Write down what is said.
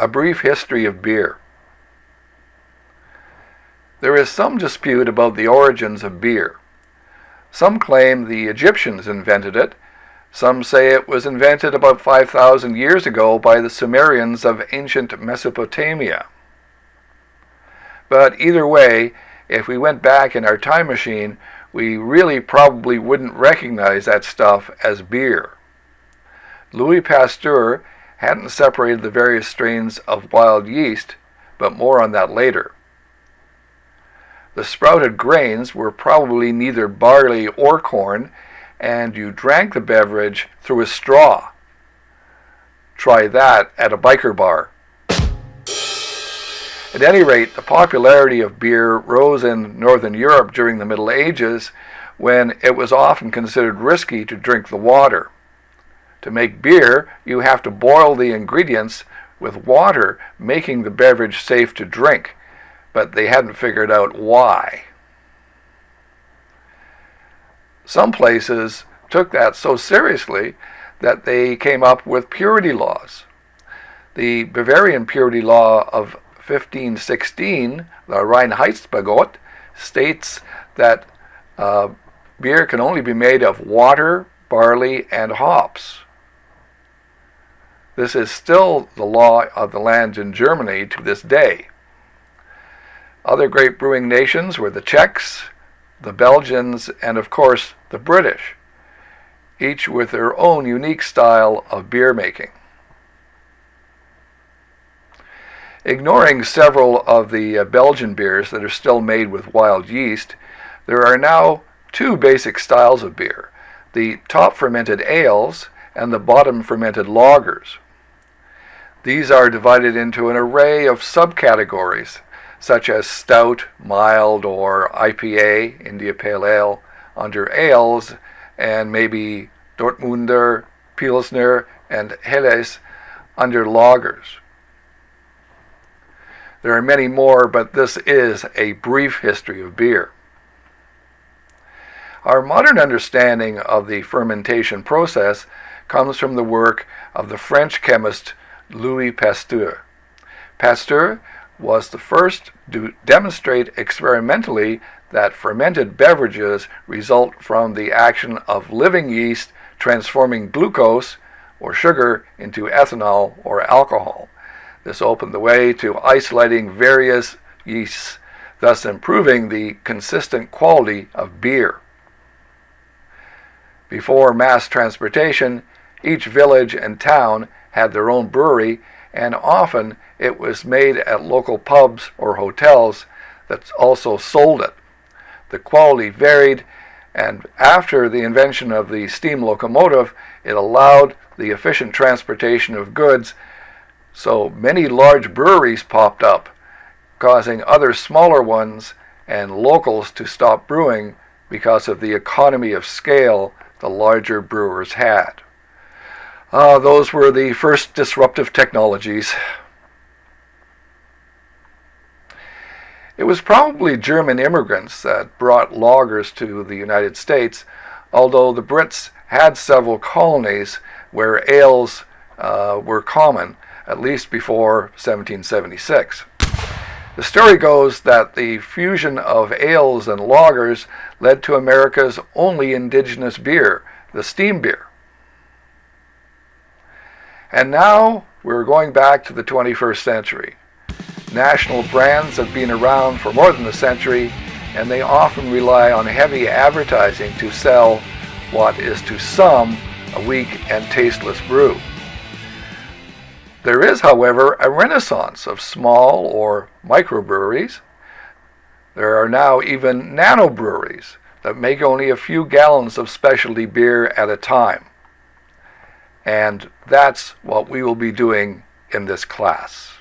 A brief history of beer. There is some dispute about the origins of beer. Some claim the Egyptians invented it. Some say it was invented about 5,000 years ago by the Sumerians of ancient Mesopotamia. But either way, if we went back in our time machine, we really probably wouldn't recognize that stuff as beer. Louis Pasteur hadn't separated the various strains of wild yeast, but more on that later. The sprouted grains were probably neither barley or corn, and you drank the beverage through a straw. Try that at a biker bar. At any rate, the popularity of beer rose in Northern Europe during the Middle Ages, when it was often considered risky to drink the water. To make beer, you have to boil the ingredients with water, making the beverage safe to drink, but they hadn't figured out why. Some places took that so seriously that they came up with purity laws. The Bavarian purity law of 1516, the Reinheitsgebot, states that beer can only be made of water, barley, and hops. This is still the law of the land in Germany to this day. Other great brewing nations were the Czechs, the Belgians, and of course the British, each with their own unique style of beer making. Ignoring several of the Belgian beers that are still made with wild yeast, there are now two basic styles of beer: the top fermented ales and the bottom fermented lagers. These are divided into an array of subcategories, such as stout, mild, or IPA, India Pale Ale, under ales, and maybe Dortmunder, Pilsner, and Helles under lagers. There are many more, but this is a brief history of beer. Our modern understanding of the fermentation process comes from the work of the French chemist Louis Pasteur. Pasteur was the first to demonstrate experimentally that fermented beverages result from the action of living yeast transforming glucose, or sugar, into ethanol, or alcohol. This opened the way to isolating various yeasts, thus improving the consistent quality of beer. Before mass transportation, each village and town had their own brewery, and often it was made at local pubs or hotels that also sold it. The quality varied, and after the invention of the steam locomotive, it allowed the efficient transportation of goods, so many large breweries popped up, causing other smaller ones and locals to stop brewing because of the economy of scale the larger brewers had. Those were the first disruptive technologies. It was probably German immigrants that brought lagers to the United States, although the Brits had several colonies where ales were common, at least before 1776. The story goes that the fusion of ales and lagers led to America's only indigenous beer, the steam beer. And now we're going back to the 21st century. National brands have been around for more than a century, and they often rely on heavy advertising to sell what is to some a weak and tasteless brew. There is, however, a renaissance of small or micro-breweries. There are now even Nano-Breweries that make only a few gallons of specialty beer at a time. And that's what we will be doing in this class.